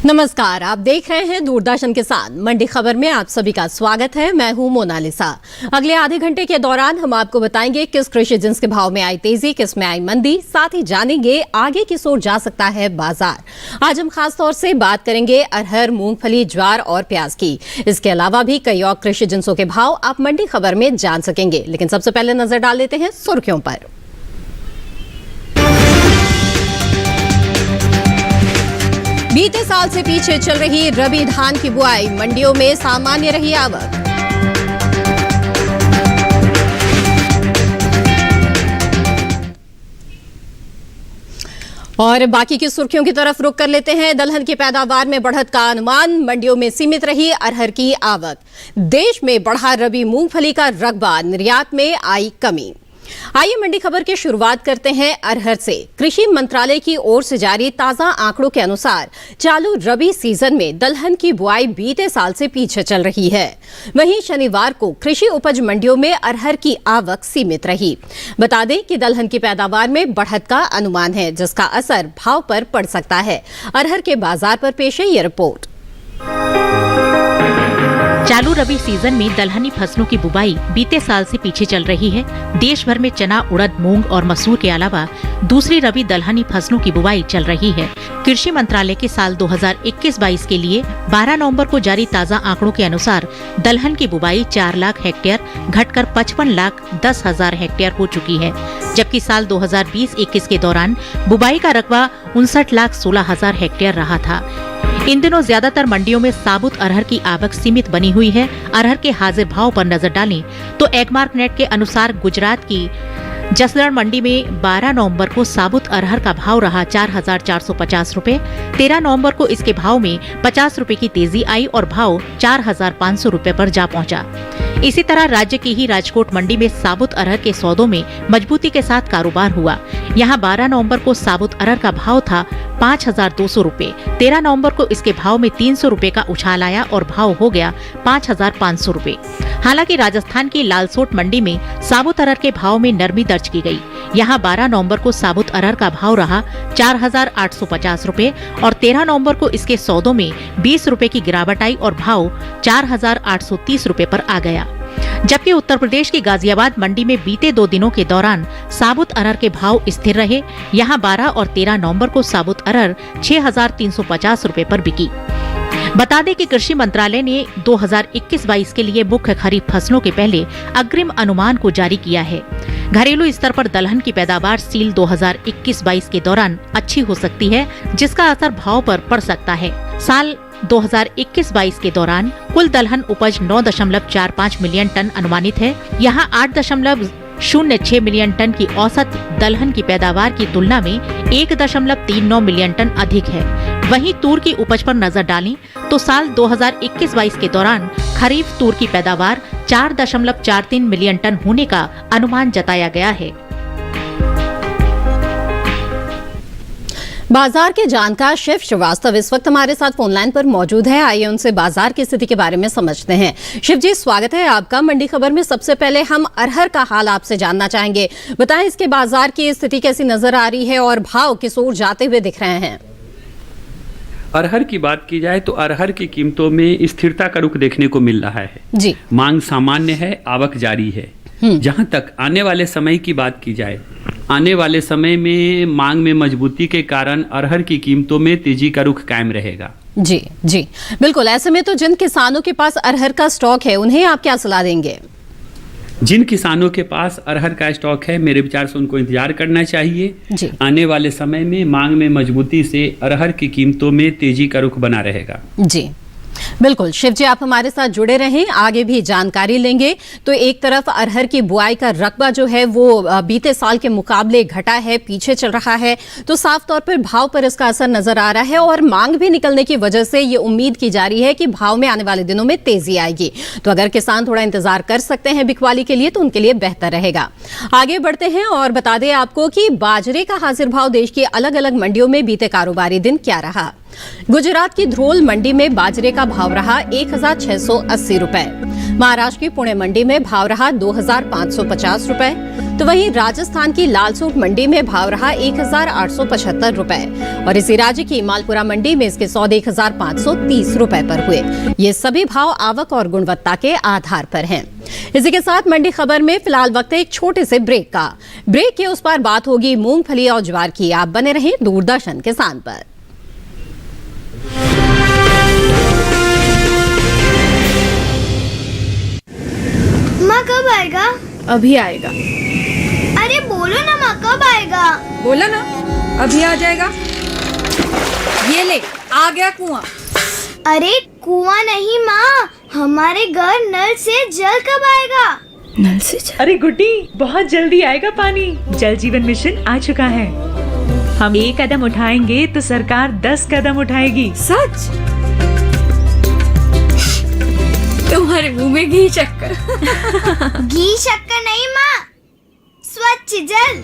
नमस्कार, आप देख रहे हैं दूरदर्शन के साथ मंडी खबर में आप सभी का स्वागत है। मैं हूं मोनालिसा। अगले आधे घंटे के दौरान हम आपको बताएंगे किस कृषि जिन्स के भाव में आई तेजी, किस में आई मंदी, साथ ही जानेंगे आगे किस ओर जा सकता है बाजार। आज हम खास तौर से बात करेंगे अरहर, मूंगफली, ज्वार और प्याज की। इसके अलावा भी कई और कृषि जिन्सों के भाव आप मंडी खबर में जान सकेंगे, लेकिन सबसे पहले नजर डाल लेते हैं सुर्खियों पर। बीते साल से पीछे चल रही रबी धान की बुआई, मंडियों में सामान्य रही आवक। और बाकी की सुर्खियों की तरफ रुख कर लेते हैं। दलहन की पैदावार में बढ़त का अनुमान, मंडियों में सीमित रही अरहर की आवक। देश में बढ़ा रबी मूंगफली का रकबा, निर्यात में आई कमी। आइए मंडी खबर की शुरुआत करते हैं अरहर से। कृषि मंत्रालय की ओर से जारी ताजा आंकड़ों के अनुसार चालू रबी सीजन में दलहन की बुआई बीते साल से पीछे चल रही है। वहीं शनिवार को कृषि उपज मंडियों में अरहर की आवक सीमित रही। बता दें कि दलहन की पैदावार में बढ़त का अनुमान है, जिसका असर भाव पर पड़ सकता है। अरहर के बाजार पर पेश है ये रिपोर्ट। चालू रबी सीजन में दलहनी फसलों की बुवाई बीते साल से पीछे चल रही है। देश भर में चना, उड़द, मूंग और मसूर के अलावा दूसरी रबी दलहनी फसलों की बुवाई चल रही है। कृषि मंत्रालय के साल 2021-22 के लिए 12 नवंबर को जारी ताजा आंकड़ों के अनुसार दलहन की बुवाई 4 लाख हेक्टेयर घटकर 55,10,000 हेक्टेयर हो चुकी है, जबकि साल 2020-21 के दौरान बुवाई का रकबा 59,16,000 हेक्टेयर रहा था। इन दिनों ज्यादातर मंडियों में साबुत अरहर की आवक सीमित बनी हुई है। अरहर के हाजिर भाव पर नजर डालें तो एगमार्क नेट के अनुसार गुजरात की जसदण मंडी में 12 नवंबर को साबुत अरहर का भाव रहा 4,450 रुपए। 13 नवंबर को इसके भाव में 50 रुपए की तेजी आई और भाव 4,500 रुपए पर जा पहुंचा। इसी तरह राज्य की ही राजकोट मंडी में साबुत अरहर के सौदों में मजबूती के साथ कारोबार हुआ। यहां 12 नवंबर को साबुत अरहर का भाव था 5,200 रुपए। 13 नवंबर को इसके भाव में 300 रुपए का उछाल आया और भाव हो गया 5,500 रुपए। हालांकि राजस्थान की लालसोट मंडी में साबुत अरहर के भाव में नरमी दर्ज की गई। यहां 12 नवंबर को साबुत अरहर का भाव रहा 4,850 रुपए और 13 नवंबर को इसके सौदों में 20 रुपए की गिरावट आई और भाव 4,830 रुपए पर आ गया। जबकि उत्तर प्रदेश की गाजियाबाद मंडी में बीते 2 दिनों के दौरान साबुत अरहर के भाव स्थिर रहे। यहां 12 और 13 नवंबर को साबुत अरहर 6,350 रुपए पर बिकी। बता दें कि कृषि मंत्रालय ने 2021-22 के लिए मुख्य खरीफ फसलों के पहले अग्रिम अनुमान को जारी किया है। घरेलू स्तर पर दलहन की पैदावार सील 2021-22 के दौरान अच्छी हो सकती है, जिसका असर भाव पर पड़ सकता है। साल 2021-22 के दौरान कुल दलहन उपज 9.45 मिलियन टन अनुमानित है। यहाँ 8.06 मिलियन टन की औसत दलहन की पैदावार की तुलना में 1.39 मिलियन टन अधिक है। वहीं तूर की उपज पर नजर डालें तो साल 2021-22 के दौरान खरीफ तूर की पैदावार 4.43 मिलियन टन होने का अनुमान जताया गया है। बाजार के जानकार शिव श्रीवास्तव इस वक्त हमारे साथ फोन लाइन पर मौजूद है। आइए उनसे बाजार की स्थिति के बारे में समझते हैं। शिव जी, स्वागत है आपका मंडी खबर में। सबसे पहले हम अरहर का हाल आपसे जानना चाहेंगे। बताएं इसके बाजार की स्थिति कैसी नजर आ रही है और भाव किस ओर जाते हुए दिख रहे हैं? अरहर की बात की जाए तो अरहर की कीमतों में स्थिरता का रुख देखने को मिल रहा है जी। मांग सामान्य है, आवक जारी है। जहां तक आने वाले समय की बात की जाए, आने वाले समय में मांग में मजबूती के कारण अरहर की कीमतों में तेजी का रुख कायम रहेगा। जी जी बिल्कुल। ऐसे में तो जिन किसानों के पास अरहर का स्टॉक है उन्हें आप क्या सलाह देंगे? जिन किसानों के पास अरहर का स्टॉक है, मेरे विचार से उनको इंतजार करना चाहिए जी। आने वाले समय में मांग में मजबूती से अरहर की कीमतों में तेजी का रुख बना रहेगा। जी बिल्कुल। शिव जी, आप हमारे साथ जुड़े रहें, आगे भी जानकारी लेंगे। तो एक तरफ अरहर की बुआई का रकबा जो है वो बीते साल के मुकाबले घटा है, पीछे चल रहा है, तो साफ तौर पर भाव पर इसका असर नजर आ रहा है और मांग भी निकलने की वजह से ये उम्मीद की जा रही है कि भाव में आने वाले दिनों में तेजी आएगी। तो अगर किसान थोड़ा इंतजार कर सकते हैं बिकवाली के लिए तो उनके लिए बेहतर रहेगा। आगे बढ़ते हैं और बता दें आपको कि बाजरे का हाजिर भाव देश की अलग अलग मंडियों में बीते कारोबारी दिन क्या रहा। गुजरात की ध्रोल मंडी में बाजरे का भाव रहा 1,680 रुपए। महाराष्ट्र की पुणे मंडी में भाव रहा 2,550 रुपए, तो वहीं राजस्थान की लालसोट मंडी में भाव रहा 1,875 रुपए और इसी राज्य की मालपुरा मंडी में इसके सौदे 1,530 रुपए पर हुए। ये सभी भाव आवक और गुणवत्ता के आधार पर हैं। इसी के साथ मंडी खबर में फिलहाल वक्त है एक छोटे से ब्रेक का। ब्रेक के उस पार बात होगी मूंगफली और ज्वार की। आप बने रहें दूरदर्शन किसान पर। माँ कब आएगा? अभी आएगा। अरे बोलो ना माँ कब आएगा? बोला ना अभी आ जाएगा। ये ले आ गया कुआं। अरे कुआं नहीं माँ, हमारे घर नल से जल कब आएगा? नल से जल? अरे गुड्डी बहुत जल्दी आएगा पानी। जल जीवन मिशन आ चुका है। हम 1 कदम उठाएंगे तो सरकार 10 कदम उठाएगी। सच? तुम्हारे मुंह में घी शक्कर। घी शक्कर नहीं माँ, स्वच्छ जल।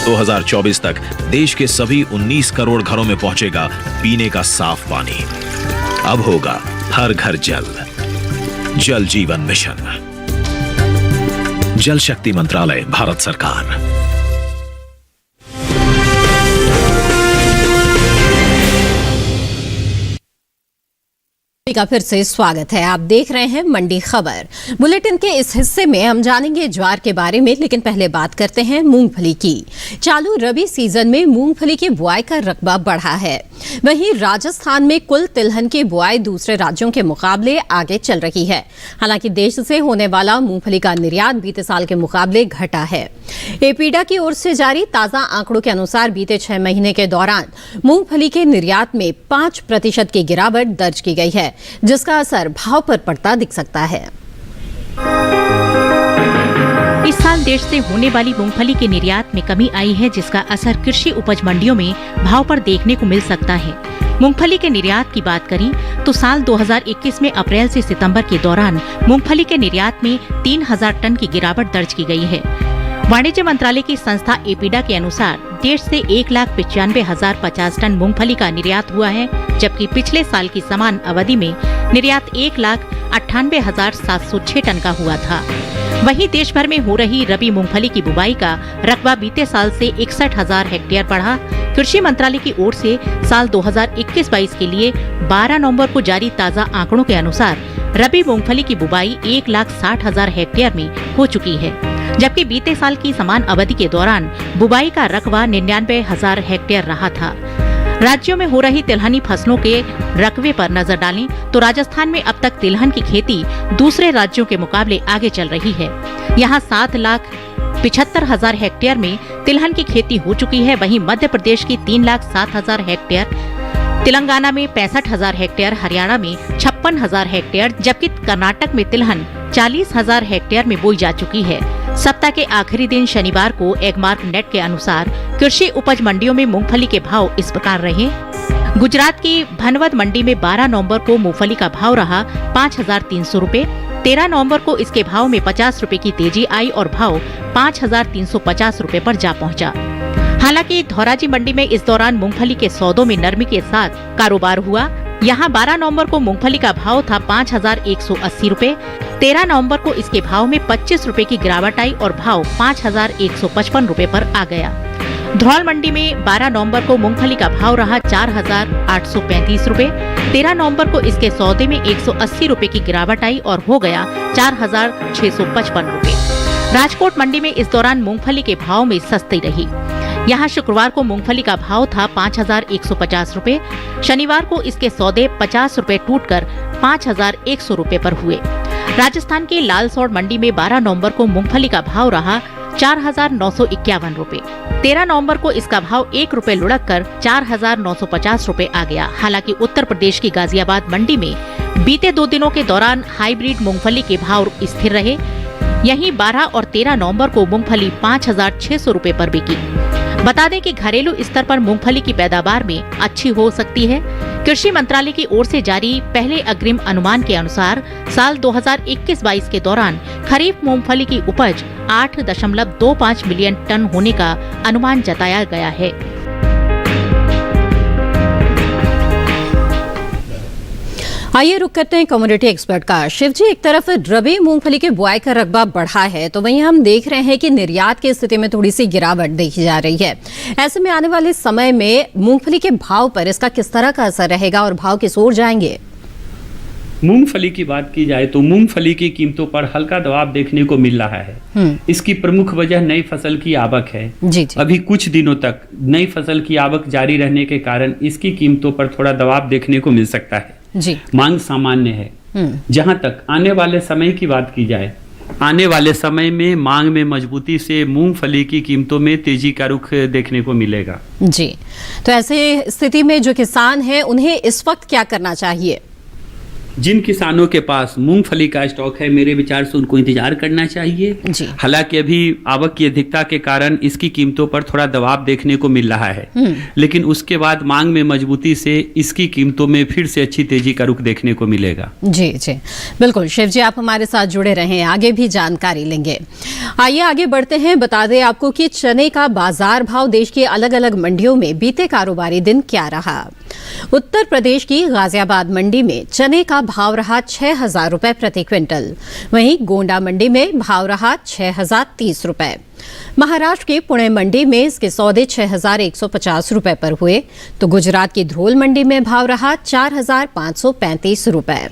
2024 तक देश के सभी 19 करोड़ घरों में पहुंचेगा पीने का साफ पानी। अब होगा हर घर जल। जल जीवन मिशन, जल शक्ति मंत्रालय, भारत सरकार। का फिर से स्वागत है। आप देख रहे हैं मंडी खबर। बुलेटिन के इस हिस्से में हम जानेंगे ज्वार के बारे में, लेकिन पहले बात करते हैं मूंगफली की। चालू रबी सीजन में मूंगफली की बुआई का रकबा बढ़ा है। वहीं राजस्थान में कुल तिलहन की बुआई दूसरे राज्यों के मुकाबले आगे चल रही है। हालांकि देश से होने वाला मूंगफली का निर्यात बीते साल के मुकाबले घटा है। एपीडा की ओर से जारी ताजा आंकड़ों के अनुसार बीते 6 महीने के दौरान मूंगफली के निर्यात में 5% की गिरावट दर्ज की गई है, जिसका असर भाव पर पड़ता दिख सकता है। इस साल देश से होने वाली मूंगफली के निर्यात में कमी आई है, जिसका असर कृषि उपज मंडियों में भाव पर देखने को मिल सकता है। मूंगफली के निर्यात की बात करें तो साल 2021 में अप्रैल से सितंबर के दौरान मूंगफली के निर्यात में 3,000 टन की गिरावट दर्ज की गई है। वाणिज्य मंत्रालय की संस्था एपीडा के अनुसार देश से 1,95,050 टन मूंगफली का निर्यात हुआ है, जबकि पिछले साल की समान अवधि में निर्यात 1,98,706 टन का हुआ था। वहीं देश भर में हो रही रबी मूंगफली की बुवाई का रकबा बीते साल से 61,000 हेक्टेयर बढ़ा। कृषि मंत्रालय की ओर से साल 2021-22 के लिए 12 नवंबर को जारी ताजा आंकड़ों के अनुसार रबी मूंगफली की बुवाई 1,60,000 हेक्टेयर में हो चुकी है, जबकि बीते साल की समान अवधि के दौरान बुवाई का रकबा 99,000 हेक्टेयर रहा था। राज्यों में हो रही तिलहनी फसलों के रकबे पर नजर डालें तो राजस्थान में अब तक तिलहन की खेती दूसरे राज्यों के मुकाबले आगे चल रही है। यहाँ 7,75,000 हेक्टेयर में तिलहन की खेती हो चुकी है। वहीं मध्य प्रदेश की 3,07,000 हेक्टेयर, तेलंगाना में 65,000 हेक्टेयर, हरियाणा में 56,000 हेक्टेयर, जबकि कर्नाटक में तिलहन 40,000 हेक्टेयर में बोई जा चुकी है। सप्ताह के आखिरी दिन शनिवार को एगमार्क नेट के अनुसार कृषि उपज मंडियों में मूंगफली के भाव इस प्रकार रहे। गुजरात की भनवद मंडी में 12 नवंबर को मूंगफली का भाव रहा 5,300 रुपए। 13 नवंबर को इसके भाव में 50 रुपए की तेजी आई और भाव 5,350 रुपए पर जा पहुंचा। हालांकि धौराजी मंडी में इस दौरान मूंगफली के सौदों में नरमी के साथ कारोबार हुआ। यहाँ 12 नवंबर को मूंगफली का भाव था 5,180 रुपए। 13 नवंबर को इसके भाव में 25 रुपए की गिरावट आई और भाव 5,155 रुपए पर आ गया। धौल मंडी में 12 नवंबर को मूंगफली का भाव रहा 4,835 रुपए। 13 नवंबर को इसके सौदे में 180 रुपए की गिरावट आई और हो गया 4,655 रुपए। राजकोट मंडी में इस दौरान मूंगफली के भाव में सस्ती रही। यहाँ शुक्रवार को मूंगफली का भाव था 5,150 रुपए। शनिवार को इसके सौदे 50 रुपए टूटकर 5,100 रुपए पर हुए। राजस्थान के लालसोट मंडी में 12 नवंबर को मूंगफली का भाव रहा 4,951 रुपए। 13 नवंबर को इसका भाव 1 रुपए लुढ़क कर 4,950 रुपए आ गया। हालांकि उत्तर प्रदेश की गाजियाबाद मंडी में बीते 2 दिनों के दौरान हाइब्रिड मूंगफली के भाव स्थिर रहे। यहीं 12 और 13 नवंबर को मूंगफली 5,600 रुपए पर बिकी। बता दें कि घरेलू स्तर पर मूंगफली की पैदावार में अच्छी हो सकती है। कृषि मंत्रालय की ओर से जारी पहले अग्रिम अनुमान के अनुसार साल 2021-22 के दौरान खरीफ मूंगफली की उपज 8.25 मिलियन टन होने का अनुमान जताया गया है। आइए रुक करते हैं कम्युनिटी एक्सपर्ट का। शिव जी, एक तरफ रबी मूंगफली के बुआई का रकबा बढ़ा है तो वहीं हम देख रहे हैं कि निर्यात की स्थिति में थोड़ी सी गिरावट देखी जा रही है। ऐसे में आने वाले समय में मूंगफली के भाव पर इसका किस तरह का असर रहेगा और भाव किस ओर जाएंगे? मूंगफली की बात की जाए तो मूंगफली की कीमतों पर हल्का दबाव देखने को मिल रहा है। इसकी प्रमुख वजह नई फसल की आवक है। जी। अभी कुछ दिनों तक नई फसल की आवक जारी रहने के कारण इसकी कीमतों पर थोड़ा दबाव देखने को मिल सकता है। जी। मांग सामान्य है। जहां तक आने वाले समय की बात की जाए, आने वाले समय में मांग में मजबूती से मूंगफली की कीमतों में तेजी का रुख देखने को मिलेगा। जी, तो ऐसे स्थिति में जो किसान हैं उन्हें इस वक्त क्या करना चाहिए? जिन किसानों के पास मूंगफली का स्टॉक है, मेरे विचार से उनको इंतजार करना चाहिए। जी। हालांकि अभी आवक की अधिकता के कारण इसकी कीमतों पर थोड़ा दबाव देखने को मिल रहा है, लेकिन उसके बाद मांग में मजबूती से इसकी कीमतों में फिर से अच्छी तेजी का रुख देखने को मिलेगा। जी जी, बिल्कुल। शिव जी, आप हमारे साथ जुड़े रहें, आगे भी जानकारी लेंगे। आइए आगे बढ़ते हैं। बता दें आपको कि चने का बाजार भाव देश की अलग अलग मंडियों में बीते कारोबारी दिन क्या रहा। उत्तर प्रदेश की गाजियाबाद मंडी में चने का भाव रहा 6,000 रुपए प्रति क्विंटल। वहीं गोंडा मंडी में भाव रहा 6,030 रुपए। महाराष्ट्र के पुणे मंडी में इसके सौदे 6,150 रुपए पर हुए तो गुजरात की ध्रोल मंडी में भाव रहा 4,535 रुपए।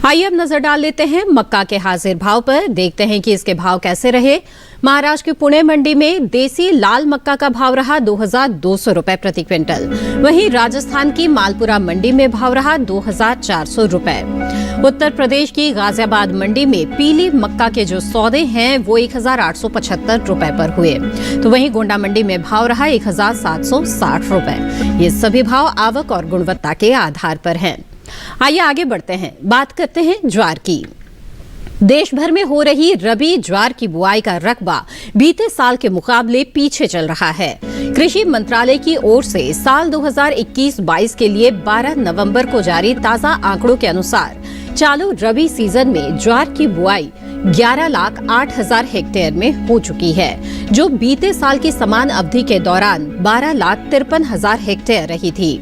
आइए अब नजर डाल लेते हैं मक्का के हाजिर भाव पर, देखते हैं कि इसके भाव कैसे रहे। महाराष्ट्र के पुणे मंडी में देसी लाल मक्का का भाव रहा 2,200 रुपए प्रति क्विंटल। वहीं राजस्थान की मालपुरा मंडी में भाव रहा 2,400 रुपए। उत्तर प्रदेश की गाजियाबाद मंडी में पीली मक्का के जो सौदे हैं वो 1,875 रुपए पर हुए तो वहीं गोंडा मंडी में भाव रहा 1,760 रुपए। ये सभी भाव आवक और गुणवत्ता के आधार पर हैं। आइए आगे बढ़ते हैं, बात करते हैं ज्वार की। देश भर में हो रही रबी ज्वार की बुआई का रकबा बीते साल के मुकाबले पीछे चल रहा है। कृषि मंत्रालय की ओर से साल 2021-22 के लिए 12 नवंबर को जारी ताजा आंकड़ों के अनुसार चालू रबी सीजन में ज्वार की बुआई 11,08,000 हेक्टेयर में हो चुकी है, जो बीते साल की समान अवधि के दौरान 12,53,000 हेक्टेयर रही थी।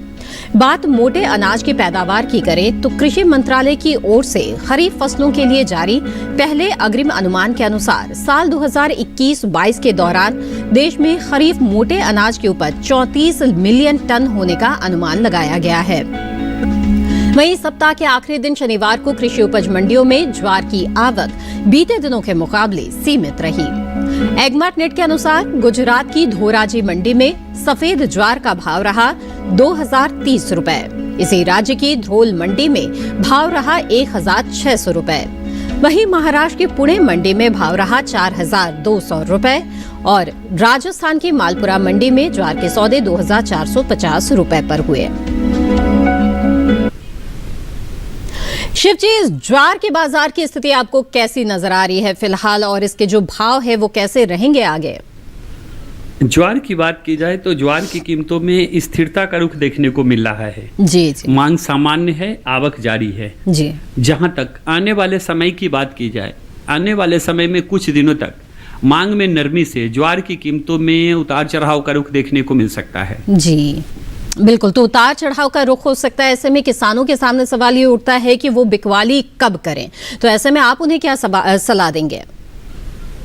बात मोटे अनाज की पैदावार की करें तो कृषि मंत्रालय की ओर से खरीफ फसलों के लिए जारी पहले अग्रिम अनुमान के अनुसार साल 2021-22 के दौरान देश में खरीफ मोटे अनाज की उपज 34 मिलियन टन होने का अनुमान लगाया गया है। वहीं सप्ताह के आखिरी दिन शनिवार को कृषि उपज मंडियों में ज्वार की आवक बीते दिनों के मुकाबले सीमित रही। एगमार्ट नेट के अनुसार गुजरात की धोराजी मंडी में सफेद ज्वार का भाव रहा 2,030 रुपए। इसी राज्य की ध्रोल मंडी में भाव रहा 1,600 रुपए। वहीं महाराष्ट्र की पुणे मंडी में भाव रहा 4,200 रुपए और राजस्थान की मालपुरा मंडी में ज्वार के सौदे 2,450 रुपए पर हुए। शिव जी, इस ज्वार के बाजार की स्थिति आपको कैसी नजर आ रही है फिलहाल और इसके जो भाव है वो कैसे रहेंगे आगे? ज्वार की बात की जाए तो ज्वार की कीमतों में स्थिरता का रुख देखने को मिल रहा है। जी जी। मांग सामान्य है, आवक जारी है। जी। जहां तक आने वाले समय की बात की जाए, आने वाले समय में कुछ दिनों तक मांग में नरमी से ज्वार की कीमतों में उतार चढ़ाव का रुख देखने को मिल सकता है। जी बिल्कुल, तो उतार चढ़ाव का रुख हो सकता है। ऐसे में किसानों के सामने सवाल ये उठता है कि वो बिकवाली कब करें, तो ऐसे में आप उन्हें क्या सलाह देंगे?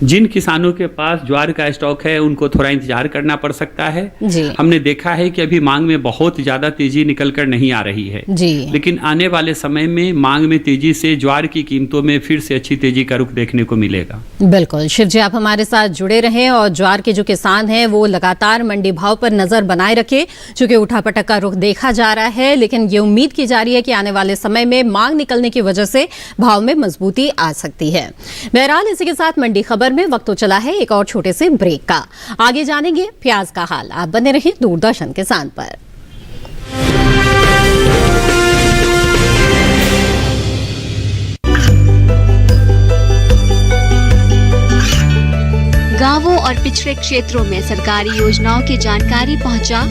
जिन किसानों के पास ज्वार का स्टॉक है उनको थोड़ा इंतजार करना पड़ सकता है। जी। हमने देखा है कि अभी मांग में बहुत ज्यादा तेजी निकल कर नहीं आ रही है। जी। लेकिन आने वाले समय में मांग में तेजी से ज्वार की कीमतों में फिर से अच्छी तेजी का रुख देखने को मिलेगा। बिल्कुल शिव जी, आप हमारे साथ जुड़े रहें और ज्वार के जो किसान हैं वो लगातार मंडी भाव पर नजर बनाए रखें, चूंकि उठापटक का रुख देखा जा रहा है, लेकिन ये उम्मीद की जा रही है कि आने वाले समय में मांग निकलने की वजह से भाव में मजबूती आ सकती है। बहरहाल इसी के साथ मंडी खबर में वक्त तो चला है एक और छोटे से ब्रेक का। आगे जानेंगे प्याज का हाल। आप बने रहिए दूरदर्शन किसान पर। गांवों और पिछड़े क्षेत्रों में सरकारी योजनाओं की जानकारी पहुंचा।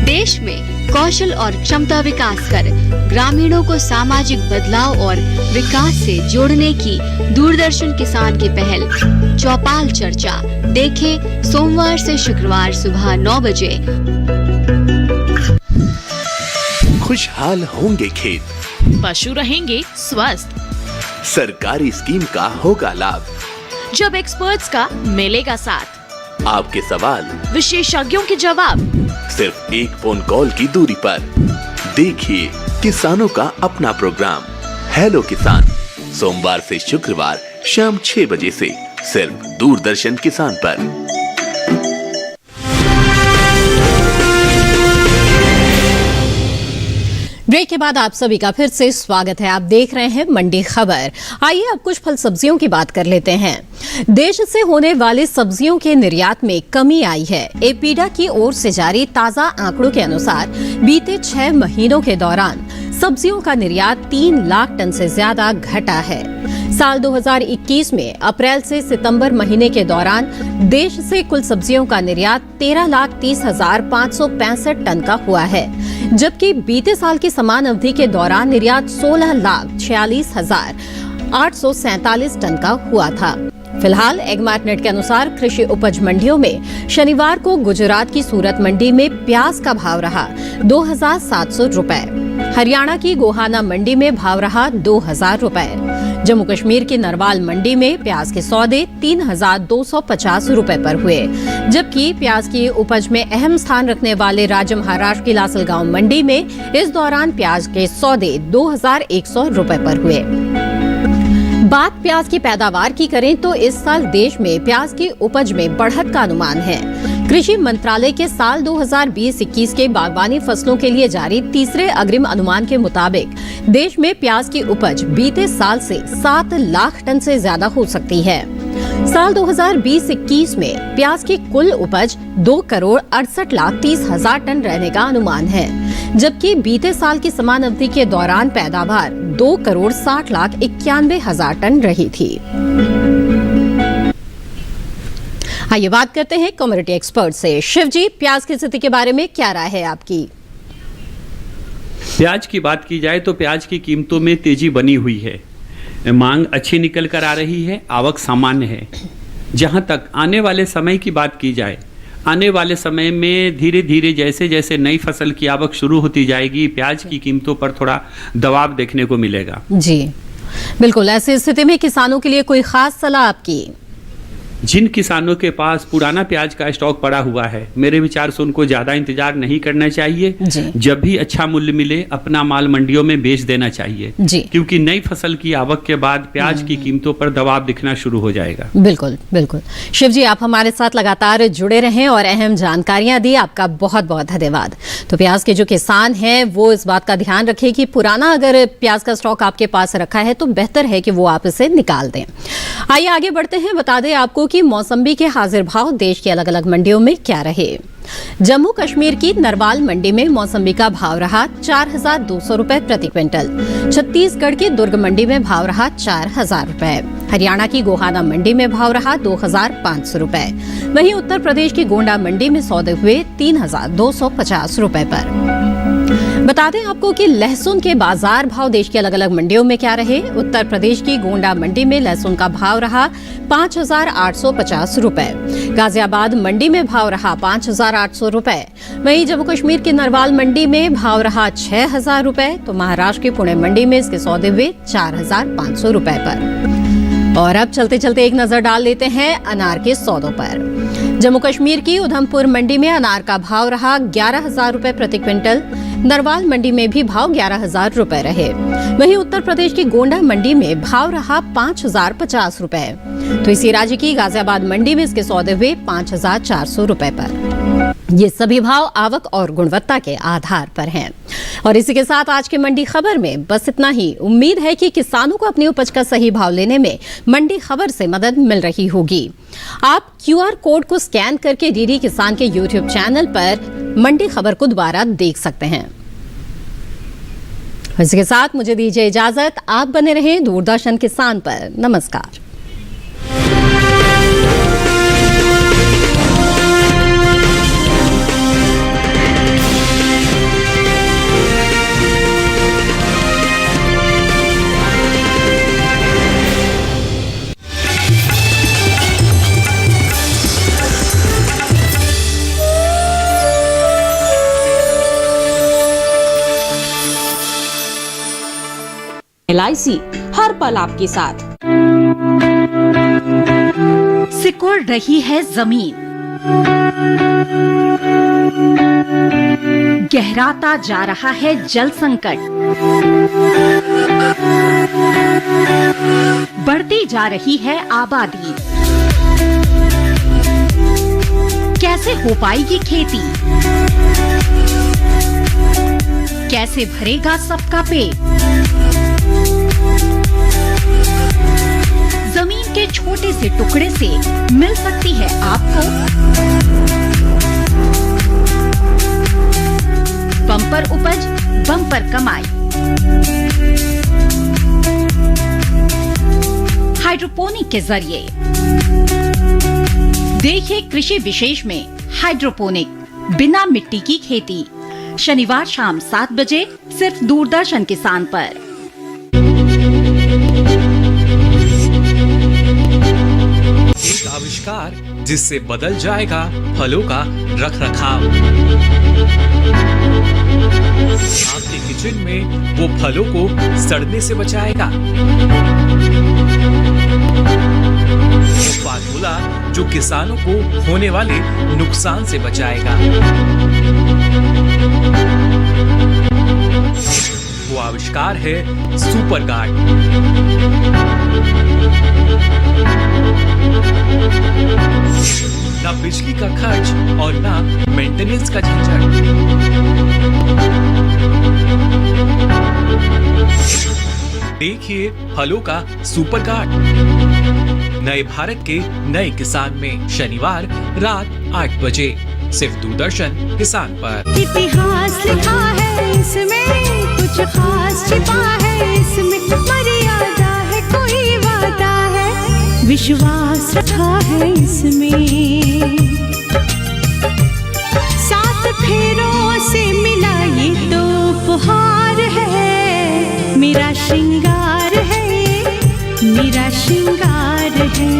देश में कौशल और क्षमता विकास कर ग्रामीणों को सामाजिक बदलाव और विकास से जोड़ने की दूरदर्शन किसान की पहल चौपाल चर्चा देखें सोमवार से शुक्रवार सुबह 9 बजे। खुशहाल होंगे खेत, पशु रहेंगे स्वस्थ। सरकारी स्कीम का होगा लाभ, जब एक्सपर्ट्स का मिलेगा साथ, आपके सवाल विशेषज्ञों के जवाब, सिर्फ एक फोन कॉल की दूरी पर। देखिए किसानों का अपना प्रोग्राम हेलो किसान, सोमवार से शुक्रवार शाम 6 बजे से सिर्फ दूरदर्शन किसान पर। ब्रेक के बाद आप सभी का फिर से स्वागत है। आप देख रहे हैं मंडी खबर। आइए अब कुछ फल सब्जियों की बात कर लेते हैं। देश से होने वाले सब्जियों के निर्यात में कमी आई है। एपीडा की ओर से जारी ताजा आंकड़ों के अनुसार बीते 6 महीनों के दौरान सब्जियों का निर्यात 3 लाख टन से ज्यादा घटा है। साल 2021 में अप्रैल से सितंबर महीने के दौरान देश से कुल सब्जियों का निर्यात 13,30,565 टन का हुआ है, जबकि बीते साल की समान अवधि के दौरान निर्यात 16,46,847 टन का हुआ था। फिलहाल एगमार्टनेट के अनुसार कृषि उपज मंडियों में शनिवार को गुजरात की सूरत मंडी में प्याज का भाव रहा 2,700 रुपए, हरियाणा की गोहाना मंडी में भाव रहा 2,000 रुपए, जम्मू कश्मीर की नरवाल मंडी में प्याज के सौदे 3,250 रुपए पर हुए, जबकि प्याज की उपज में अहम स्थान रखने वाले राज्य महाराष्ट्र की लासलगांव मंडी में इस दौरान प्याज के सौदे 2,100 रुपए पर हुए। बात प्याज की पैदावार की करें तो इस साल देश में प्याज की उपज में बढ़त का अनुमान है। कृषि मंत्रालय के साल 2020-21 के बागवानी फसलों के लिए जारी तीसरे अग्रिम अनुमान के मुताबिक देश में प्याज की उपज बीते साल से 7 लाख टन से ज्यादा हो सकती है। साल 2020-21 में प्याज की कुल उपज 2,68,30,000 टन रहने का अनुमान है, जबकि बीते साल की समान अवधि के दौरान पैदावार 2,60,91,000 टन रही थी। आइए बात करते हैं कमोडिटी एक्सपर्ट से। शिव जी, प्याज की स्थिति के बारे में क्या राय है आपकी? प्याज की बात की जाए तो प्याज की कीमतों में तेजी बनी हुई है। मांग अच्छी निकल कर आ रही है, आवक सामान्य है। जहां तक आने वाले समय की बात की जाए, आने वाले समय में धीरे धीरे जैसे जैसे नई फसल की आवक शुरू होती जाएगी, प्याज की कीमतों पर थोड़ा दबाव देखने को मिलेगा। जी बिल्कुल। ऐसी स्थिति में किसानों के लिए कोई खास सलाह आपकी? जिन किसानों के पास पुराना प्याज का स्टॉक पड़ा हुआ है, मेरे विचार से उनको ज़्यादा इंतजार नहीं करना चाहिए। जब भी अच्छा मूल्य मिले अपना माल मंडियों में बेच देना चाहिए, क्योंकि नई फसल की आवक के बाद प्याज की कीमतों पर दबाव दिखना शुरू हो जाएगा। बिल्कुल बिल्कुल। शिव जी, आप हमारे साथ लगातार जुड़े रहें और अहम जानकारियां दी, आपका बहुत बहुत धन्यवाद। तो प्याज के जो किसान हैं वो इस बात का ध्यान रखें कि पुराना अगर प्याज का स्टॉक आपके पास रखा है तो बेहतर है कि वो आप इसे निकाल दें। आइए आगे बढ़ते हैं। बता दें आपको कि मौसम्बी के हाजिर भाव देश की अलग अलग मंडियों में क्या रहे। जम्मू कश्मीर की नरवाल मंडी में मौसम्बी का भाव रहा 4,200 रुपए प्रति क्विंटल। छत्तीसगढ़ की दुर्ग मंडी में भाव रहा 4,000 रुपए। हरियाणा की गोहाना मंडी में भाव रहा 2,500 रुपए। वहीं उत्तर प्रदेश की गोंडा मंडी में सौदे हुए 3,250 रुपए पर। बता दें आपको कि लहसुन के बाजार भाव देश की अलग अलग मंडियों में क्या रहे। उत्तर प्रदेश की गोंडा मंडी में लहसुन का भाव रहा 5,850 रुपए। गाजियाबाद मंडी में भाव रहा 5,800 रुपए। वहीं जम्मू कश्मीर की नरवाल मंडी में भाव रहा 6,000 रुपए। तो महाराष्ट्र की पुणे मंडी में इसके सौदे हुए 4,500 रुपए पर। और अब चलते चलते एक नजर डाल लेते हैं अनार के सौदों पर। जम्मू कश्मीर की उधमपुर मंडी में अनार का भाव रहा 11,000 रुपए प्रति क्विंटल। नरवाल मंडी में भी भाव 11,000 रुपए रहे। वहीं उत्तर प्रदेश की गोंडा मंडी में भाव रहा 5,050 रुपए। तो इसी राज्य की गाजियाबाद मंडी में इसके सौदे हुए 5,400 रुपए पर। ये सभी भाव आवक और गुणवत्ता के आधार पर हैं। और इसी के साथ आज के मंडी खबर में बस इतना ही। उम्मीद है कि किसानों को अपनी उपज का सही भाव लेने में मंडी खबर से मदद मिल रही होगी। आप QR कोड को स्कैन करके डीडी किसान के YouTube चैनल पर मंडी खबर को दोबारा देख सकते हैं। इसी के साथ मुझे दीजिए इजाजत। आप बने रहें दूरदर्शन किसान पर। नमस्कार। LIC हर पल आपके साथ। सिकुड़ रही है जमीन, गहराता जा रहा है जल संकट, बढ़ती जा रही है आबादी। कैसे हो पाएगी खेती? कैसे भरेगा सबका पेट? जमीन के छोटे से टुकड़े से मिल सकती है आपको बम्पर उपज, बम्पर कमाई। हाइड्रोपोनिक के जरिए देखिए कृषि विशेष में हाइड्रोपोनिक, बिना मिट्टी की खेती। शनिवार शाम 7 बजे सिर्फ दूरदर्शन किसान पर। एक आविष्कार जिससे बदल जाएगा फलों का रखरखाव। आपके किचन में वो फलों को सड़ने से बचाएगा। वो फार्मूला जो किसानों को होने वाले नुकसान से बचाएगा। वो आविष्कार है सुपर गार्ड। ना बिजली का खर्च और ना मेंटेनेंस का झंझट। देखिए फलों का सुपर गार्ड नए भारत के नए किसान में शनिवार रात 8 बजे सिर्फ दूरदर्शन किसान पर। इतिहास लिखा है इसमें, कुछ खास छिपा है इसमें, मर्यादा है कोई वादा है, विश्वास रखा है इसमें। 7 फेरों से मिला ये तो उपहार है, मेरा श्रृंगार है, मेरा श्रृंगार है।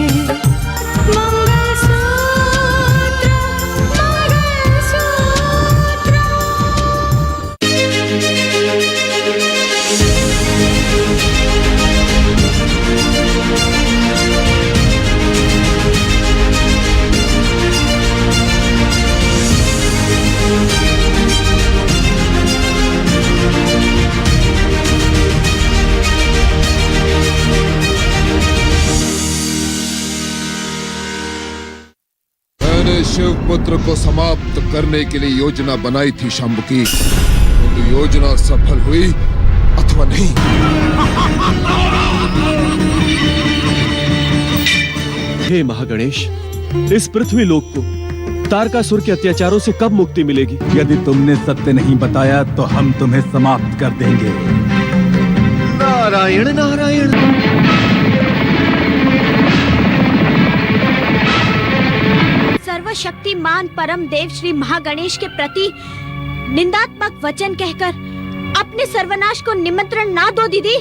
शिवपुत्र को समाप्त करने के लिए योजना बनाई थी शंभु की, तो योजना सफल हुई अथवा नहीं। हे महागणेश, इस पृथ्वी लोक को तारकासुर के अत्याचारों से कब मुक्ति मिलेगी? यदि तुमने सत्य नहीं बताया तो हम तुम्हें समाप्त कर देंगे। नारायण नारायण। सर्वशक्तिमान परम देव श्री महागणेश के प्रति निंदात्मक वचन कहकर अपने सर्वनाश को निमंत्रण ना दो दीदी।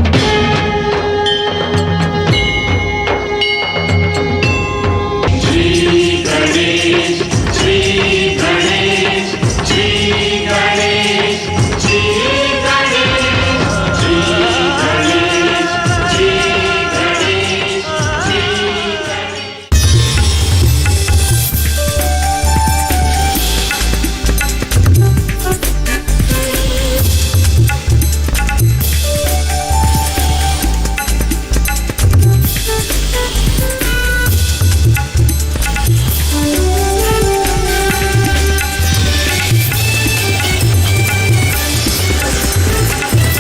श्री गणेश, श्री गणेश, श्री गणेश, श्री गणेश, श्री गणेश, श्री गणेश, श्री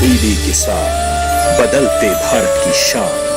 टीवी के साथ बदलते भारत की शान।